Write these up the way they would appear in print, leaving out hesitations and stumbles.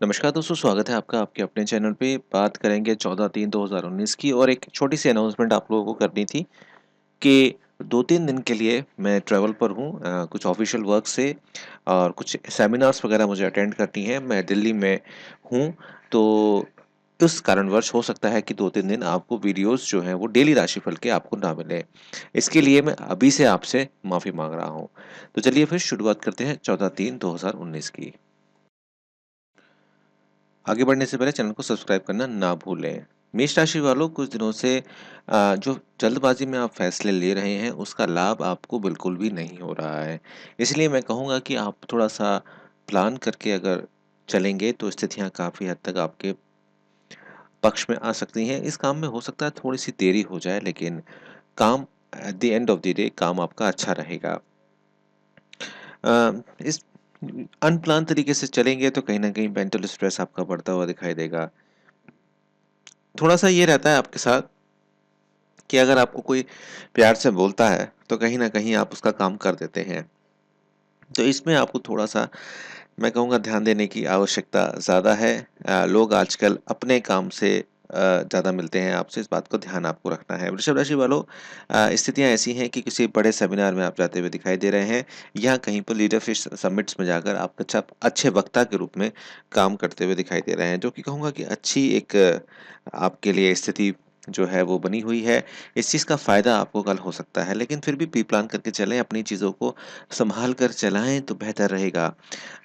नमस्कार दोस्तों, स्वागत है आपका आपके अपने चैनल पे। बात करेंगे 14/3/2019 की और एक छोटी-सी अनाउंसमेंट आप लोगों को करनी थी कि 2-3 दिन के लिए मैं ट्रैवल पर हूँ कुछ ऑफ़िशियल वर्क से और कुछ सेमिनार्स वगैरह मुझे अटेंड करनी है। मैं दिल्ली में हूँ, तो उस कारणवश हो सकता है कि 2-3 दिन आपको वीडियोज़ जो हैं वो डेली राशिफल के आपको ना मिलें। इसके लिए मैं अभी से आपसे माफ़ी माँग रहा हूँ। तो चलिए फिर शुरुआत करते हैं 14/3/2019 की। आगे बढ़ने से पहले चैनल को सब्सक्राइब करना ना भूलें। मेष राशि वालों, कुछ दिनों से जो जल्दबाजी में आप फैसले ले रहे हैं उसका लाभ आपको बिल्कुल भी नहीं हो रहा है। इसलिए मैं कहूँगा कि आप थोड़ा-सा प्लान करके अगर चलेंगे तो स्थितियाँ काफ़ी हद तक आपके पक्ष में आ सकती हैं। इस काम में हो सकता है थोड़ी-सी देरी हो जाए, लेकिन काम at the end of the day काम आपका अच्छा रहेगा। इस अनप्लान तरीके से चलेंगे तो कहीं न कहीं मेंटल स्ट्रेस आपका बढ़ता हुआ दिखाई देगा। थोड़ा-सा ये रहता है आपके साथ कि अगर आपको कोई प्यार से बोलता है, तो कहीं न कहीं आप उसका काम कर देते हैं। तो इसमें आपको थोड़ा-सा मैं कहूँगा ध्यान देने की आवश्यकता ज़्यादा है। लोग आजकल अपने काम से ज़्यादा मिलते हैं आपसे, इस बात को ध्यान आपको रखना है। वृषभ राशि वालों, स्थितियाँ ऐसी हैं कि किसी बड़े सेमिनार में आप जाते हुए दिखाई दे रहे हैं या कहीं पर लीडरशिप समिट्स में जाकर आप अच्छे वक्ता के रूप में काम करते हुए दिखाई दे रहे हैं, जो कि कहूँगा कि अच्छी एक आपके लिए स्थिति जो है वो बनी हुई है। इस चीज़ का फ़ायदा आपको कल हो सकता है, लेकिन फिर भी प्री प्लान करके चलें, अपनी चीज़ों को सँभाल कर चलाएँ तो बेहतर रहेगा।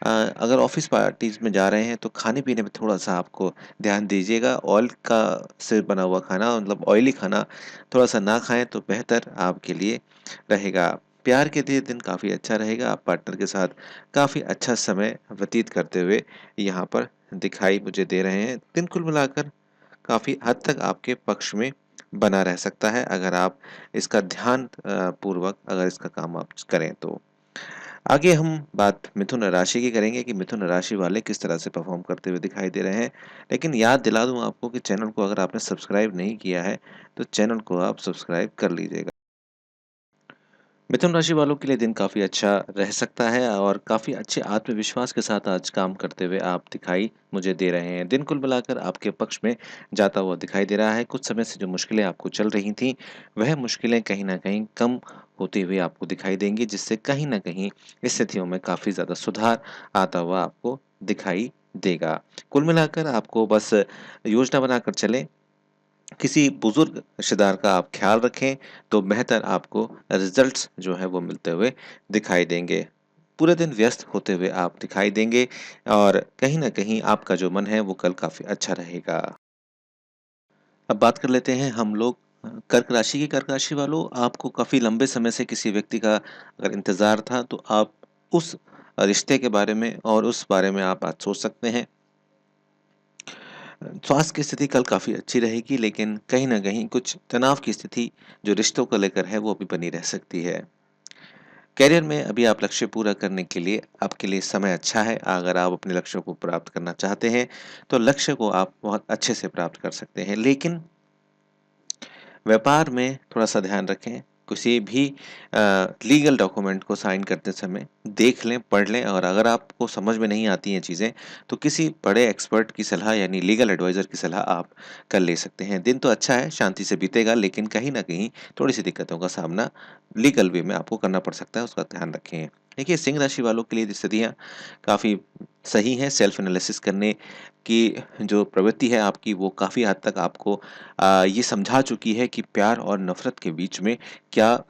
अगर ऑफ़िस पार्टीज़ में जा रहे हैं तो खाने-पीने में थोड़ा-सा आपको ध्यान दीजिएगा। ऑयल का से बना हुआ खाना, मतलब ऑयली खाना थोड़ा-सा ना खाएँ तो बेहतर आपके लिए रहेगा। प्यार के लिए दिन काफ़ी अच्छा रहेगा। आप पार्टनर के साथ काफ़ी अच्छा समय व्यतीत करते हुए यहाँ पर दिखाई मुझे दे रहे हैं। दिन कुल मिलाकर काफ़ी हद तक आपके पक्ष में बना रह सकता है, अगर आप इसका ध्यान पूर्वक अगर इसका काम आप करें तो। आगे हम बात मिथुन राशि की करेंगे कि मिथुन राशि वाले किस तरह से परफ़ॉर्म करते हुए दिखाई दे रहे हैं। लेकिन याद दिला दूँ आपको कि चैनल को अगर आपने सब्सक्राइब नहीं किया है, तो चैनल को आप सब्सक्राइब कर लीजिएगा। मिथुन राशि वालों के लिए दिन काफ़ी अच्छा रह सकता है और काफ़ी अच्छे आत्मविश्वास के साथ आज काम करते हुए आप दिखाई मुझे दे रहे हैं। दिन कुल मिलाकर आपके पक्ष में जाता हुआ दिखाई दे रहा है। कुछ समय से जो मुश्किलें आपको चल रही थीं, वह मुश्किलें कहीं न कहीं कम होती हुई आपको दिखाई देंगी, जिससे कहीं न कहीं स्थितियों में काफ़ी ज़्यादा सुधार आता हुआ आपको दिखाई देगा। कुल मिलाकर आपको बस योजना बनाकर चलें, किसी बुजुर्ग रिश्तेदार का आप ख्याल रखें, तो बेहतर आपको रिज़ल्ट्स जो हैं वो मिलते हुए दिखाई देंगे। पूरे दिन व्यस्त होते हुए आप दिखाई देंगे और कहीं न कहीं आपका जो मन है वो कल काफ़ी अच्छा रहेगा। अब बात कर लेते हैं हम लोग कर्क राशि की। कर्क राशि वालों, आपको काफ़ी लंबे समय से किसी व्यक्ति का अगर इंतज़ार था, तो आप उस रिश्ते के बारे में और उस बारे में आप आज सोच सकते हैं। स्वास्थ्य की स्थिति कल काफ़ी अच्छी रहेगी, लेकिन कहीं न कहीं कुछ तनाव की स्थिति जो रिश्तों को लेकर है, वो भी बनी रह सकती है। करियर में अभी आप लक्ष्य पूरा करने के लिए आपके लिए समय अच्छा है। अगर आप अपने लक्ष्यों को प्राप्त करना चाहते हैं, तो लक्ष्य को आप बहुत अच्छे से प्राप्त कर सकते हैं। लेकिन व्यापार में थोड़ा-सा ध्यान रखें। किसी भी लीगल डॉक्यूमेंट को साइन करते समय देख लें, पढ़ लें, और अगर आपको समझ में नहीं आती हैं चीज़ें, तो किसी बड़े एक्सपर्ट की सलाह यानी लीगल एडवाइज़र की सलाह आप कर ले सकते हैं। दिन तो अच्छा है, शांति से बीतेगा, लेकिन कहीं न कहीं थोड़ी-सी दिक्कतों का सामना लीगल वे में आपको करना पड़ सकता है, उसका ध्यान रखें। देखिए, सिंह राशि वालों के लिए स्थितियाँ काफ़ी सही हैं। सेल्फ एनालिसिस करने की जो प्रवृत्ति है आपकी, वो काफ़ी हद तक आपको ये समझा चुकी है कि प्यार और नफ़रत के बीच में क्या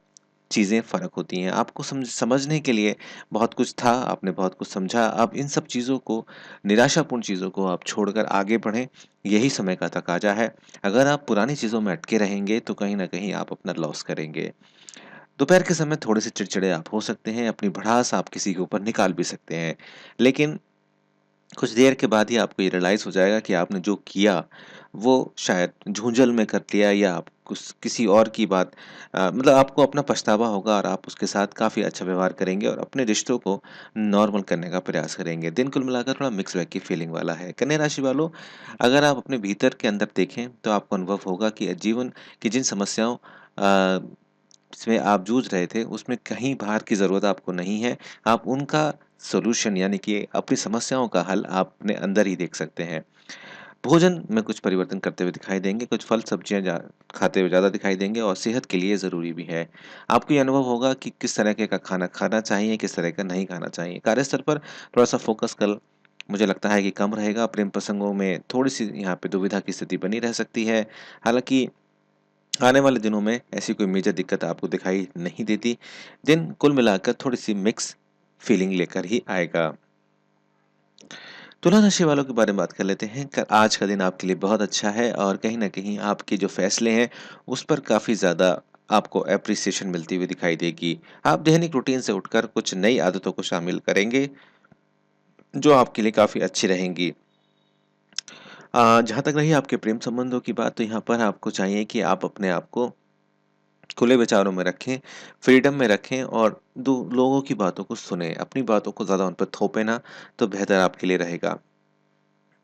चीज़ें फ़र्क होती हैं। आपको समझने के लिए बहुत कुछ था, आपने बहुत कुछ समझा। अब इन सब चीज़ों को, निराशापूर्ण चीज़ों को आप छोड़कर आगे बढ़ें, यही समय का तकाज़ा है। अगर आप पुरानी चीज़ों में अटके रहेंगे, तो कहीं न कहीं आप अपना लॉस करेंगे। दोपहर के समय थोड़े-से चिड़चिड़े आप हो सकते हैं, अपनी भड़ास आप किसी के ऊपर निकाल भी सकते हैं। लेकिन कुछ देर के बाद ही आपको ये रियलाइज़ हो जाएगा कि आपने जो किया, वो शायद झूंझल में कर लिया, या आप कुछ किसी और की बात मतलब आपको अपना पछतावा होगा और आप उसके साथ काफ़ी अच्छा व्यवहार करेंगे और अपने रिश्तों को नॉर्मल करने का प्रयास करेंगे। दिन कुल मिलाकर थोड़ा मिक्स बैग की फीलिंग वाला है। कन्या राशि वालों, अगर आप अपने भीतर के अंदर देखें, तो आपको अनुभव होगा कि जीवन की जिन समस्याओं से आप जूझ रहे थे, उसमें कहीं बाहर की ज़रूरत आपको नहीं है। आप उनका सॉल्यूशन यानी कि अपनी समस्याओं का हल आप अपने अंदर ही देख सकते हैं। भोजन में कुछ परिवर्तन करते हुए दिखाई देंगे, कुछ फल सब्जियाँ खाते हुए ज़्यादा दिखाई देंगे और सेहत के लिए ज़रूरी भी है। आपको ये अनुभव होगा कि किस तरह का खाना खाना चाहिए, किस तरह का नहीं खाना चाहिए। कार्यस्थल पर थोड़ा-सा फ़ोकस कल मुझे लगता है कि कम रहेगा, प्रेम प्रसंगों में थोड़ी-सी यहाँ पे दुविधा की स्थिति बनी रह सकती है। हालाँकि आने वाले दिनों में ऐसी कोई मेजर दिक्कत आपको दिखाई नहीं देती। दिन कुल मिलाकर थोड़ी-सी मिक्स फीलिंग लेकर ही आएगा। तुला राशि वालों के बारे में बात कर लेते हैं। आज का दिन आपके लिए बहुत अच्छा है और कहीं न कहीं आपके जो फैसले हैं, उस पर काफ़ी ज़्यादा आपको एप्रिसिएशन मिलती हुई दिखाई देगी। आप दैनिक रूटीन से उठकर कुछ नई आदतों को शामिल करेंगे, जो आपके लिए काफ़ी अच्छी रहेंगी। जहाँ तक रही आपके प्रेम संबंधों की बात, तो यहाँ पर आपको चाहिए कि आप अपने आप को खुले विचारों में रखें, फ्रीडम में रखें और दो लोगों की बातों को सुनें। अपनी बातों को ज़्यादा उन पर थोपें ना, तो बेहतर आपके लिए रहेगा।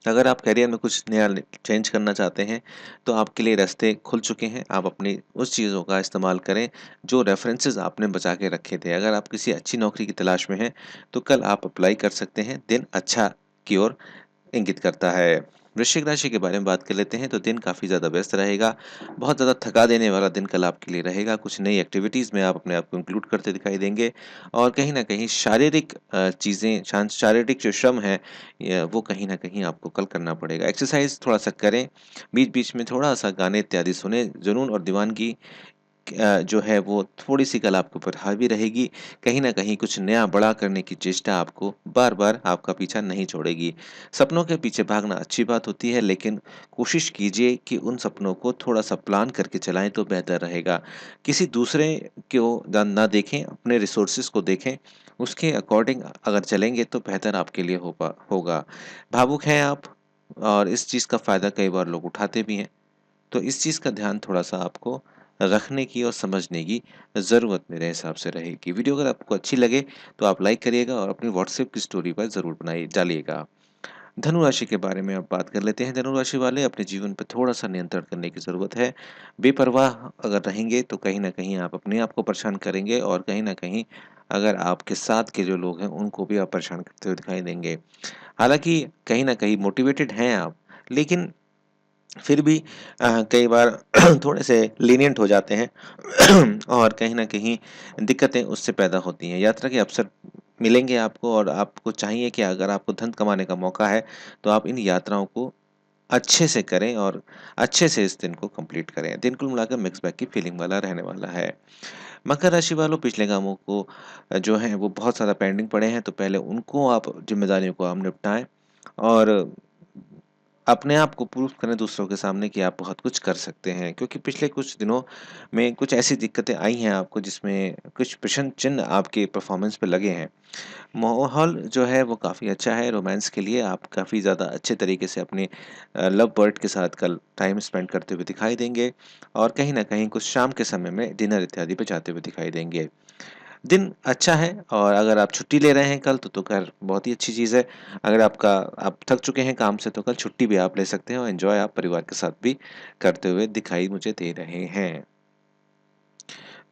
अगर आप करियर में कुछ नया चेंज करना चाहते हैं, तो आपके लिए रास्ते खुल चुके हैं। आप अपनी उस चीज़ों का इस्तेमाल करें, जो रेफ़रेंसेस आपने बचा के रखे थे। अगर आप किसी अच्छी नौकरी की तलाश में हैं, तो कल आप अप्लाई कर सकते हैं। दिन अच्छा की ओर इंगित करता है। वृश्चिक राशि के बारे में बात कर लेते हैं, तो दिन काफ़ी ज़्यादा व्यस्त रहेगा। बहुत ज़्यादा थका देने वाला दिन कल आपके लिए रहेगा। कुछ नई एक्टिविटीज़ में आप अपने आप को इंक्लूड करते दिखाई देंगे और कहीं न कहीं शारीरिक चीज़ें शारीरिक जो श्रम है वो कहीं न कहीं आपको कल करना पड़ेगा। एक्सरसाइज़ थोड़ा-सा करें, बीच-बीच में थोड़ा-सा गाने इत्यादि सुनें। जुनून और दीवानगी जो है वो थोड़ी-सी कल आपके ऊपर हावी रहेगी। कहीं न कहीं कुछ नया बड़ा करने की चेष्टा आपको बार-बार आपका पीछा नहीं छोड़ेगी। सपनों के पीछे भागना अच्छी बात होती है, लेकिन कोशिश कीजिए कि उन सपनों को थोड़ा-सा प्लान करके चलाएँ तो बेहतर रहेगा। किसी दूसरे को ना देखें, अपने रिसोर्सेज़ को देखें, उसके अकॉर्डिंग अगर चलेंगे तो बेहतर आपके लिए होगा। भावुक हैं आप और इस चीज़ का फ़ायदा कई बार लोग उठाते भी हैं। तो इस चीज़ का ध्यान थोड़ा-सा आपको रखने की और समझने की ज़रूरत मेरे हिसाब से रहेगी। वीडियो अगर आपको अच्छी लगे तो आप लाइक करिएगा और अपनी व्हाट्सएप की स्टोरी पर ज़रूर बनाइए डालिएगा। धनु राशि के बारे में अब बात कर लेते हैं। धनु राशि वाले अपने जीवन पे थोड़ा-सा नियंत्रण करने की ज़रूरत है। बेपरवाह अगर रहेंगे तो कहीं न कहीं आप अपने आप को परेशान करेंगे और कहीं न कहीं अगर आपके साथ के जो लोग हैं उनको भी आप परेशान करते हुए दिखाई देंगे। हालाँकि कहीं न कहीं मोटिवेटेड हैं आप, लेकिन फिर भी कई बार थोड़े से लीनिएंट हो जाते हैं और कहीं न कहीं दिक्कतें उससे पैदा होती हैं। यात्रा के अवसर मिलेंगे आपको और आपको चाहिए कि अगर आपको धन कमाने का मौका है, तो आप इन यात्राओं को अच्छे से करें और अच्छे से इस दिन को कंप्लीट करें। दिन कुल मिलाकर मिक्स बैग की फीलिंग वाला रहने वाला है। मकर राशि वालों पिछले कामों को जो है वो बहुत ज़्यादा पेंडिंग पड़े हैं, तो पहले उनको आप ज़िम्मेदारियों को आप निपटाएँ और अपने आप को प्रूव करें दूसरों के सामने कि आप बहुत कुछ कर सकते हैं। क्योंकि पिछले कुछ दिनों में कुछ ऐसी दिक्कतें आई हैं आपको जिसमें कुछ प्रश्न चिन्ह आपके परफ़ॉर्मेंस पे लगे हैं। माहौल जो है वो काफ़ी अच्छा है रोमांस के लिए, आप काफ़ी ज़्यादा अच्छे तरीके से अपने लव बर्ड के साथ कल टाइम स्पेंड करते हुए दिखाई देंगे और कहीं न कहीं कुछ शाम के समय में डिनर इत्यादि पे जाते हुए दिखाई देंगे। दिन अच्छा है और अगर आप छुट्टी ले रहे हैं कल तो खैर बहुत ही अच्छी चीज़ है। अगर आप थक चुके हैं काम से तो कल छुट्टी भी आप ले सकते हैं और एन्जॉय आप परिवार के साथ भी करते हुए दिखाई मुझे दे रहे हैं।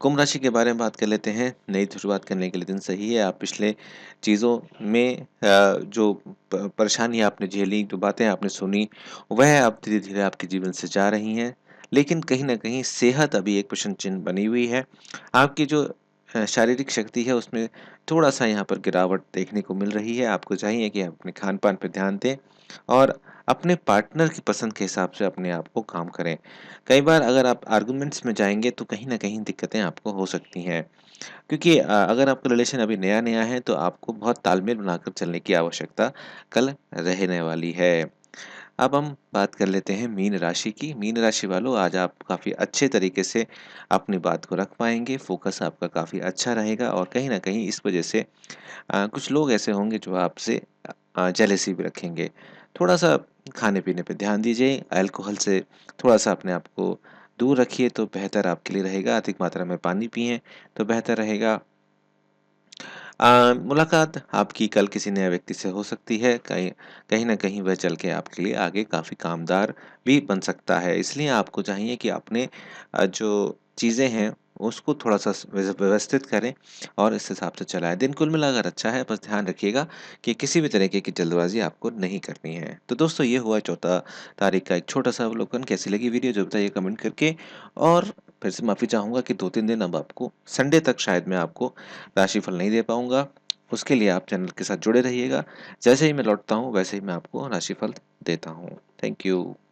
कुंभ राशि के बारे में बात कर लेते हैं। नई शुरुआत करने के लिए दिन सही है। आप पिछले चीज़ों में जो प परेशानी आपने झेली, जो बातें आपने सुनी, वह अब धीरे-धीरे आपके जीवन से जा रही हैं। लेकिन कहीं न कहीं सेहत अभी एक प्रश्न चिन्ह बनी हुई है। आपकी जो शारीरिक शक्ति है उसमें थोड़ा-सा यहाँ पर गिरावट देखने को मिल रही है। आपको चाहिए कि आप अपने खान-पान पे ध्यान दें और अपने पार्टनर की पसंद के हिसाब से अपने आप को काम करें। कई बार अगर आप आर्गुमेंट्स में जाएँगे तो कहीं न कहीं दिक्कतें आपको हो सकती हैं। क्योंकि अगर आपका रिलेशन अभी नया-नया है तो आपको बहुत तालमेल बनाकर चलने की आवश्यकता कल रहने वाली है। अब हम बात कर लेते हैं मीन राशि की। मीन राशि वालों आज आप काफ़ी अच्छे तरीके से अपनी बात को रख पाएँगे, फ़ोकस आपका काफ़ी अच्छा रहेगा और कहीं न कहीं इस वजह से कुछ लोग ऐसे होंगे जो आपसे जेलसी भी रखेंगे। थोड़ा-सा खाने-पीने पे ध्यान दीजिए, अल्कोहल से थोड़ा-सा अपने आप को दूर रखिए तो बेहतर आपके लिए रहेगा। अधिक मात्रा में पानी पिएँ तो बेहतर रहेगा। मुलाकात आपकी कल किसी नए व्यक्ति से हो सकती है। कहीं कहीं न कहीं वह चल के आपके लिए आगे काफ़ी कामदार भी बन सकता है। इसलिए आपको चाहिए कि अपने जो चीज़ें हैं उसको थोड़ा-सा व्यवस्थित करें और इस हिसाब से चलाएँ। दिन कुल मिलाकर अच्छा है, बस ध्यान रखिएगा कि किसी भी तरीके की जल्दबाज़ी आपको नहीं करनी है। तो दोस्तों ये हुआ 14 तारीख का एक छोटा-सा अवलोकन। कैसी लगी वीडियो ज़रूर बताइए कमेंट करके और फिर से माफ़ी चाहूँगा कि 2-3 दिन अब आपको संडे तक शायद मैं आपको राशिफल नहीं दे पाऊँगा। उसके लिए आप चैनल के साथ जुड़े रहिएगा। जैसे ही मैं लौटता हूँ वैसे ही मैं आपको राशिफल देता हूँ। Thank you.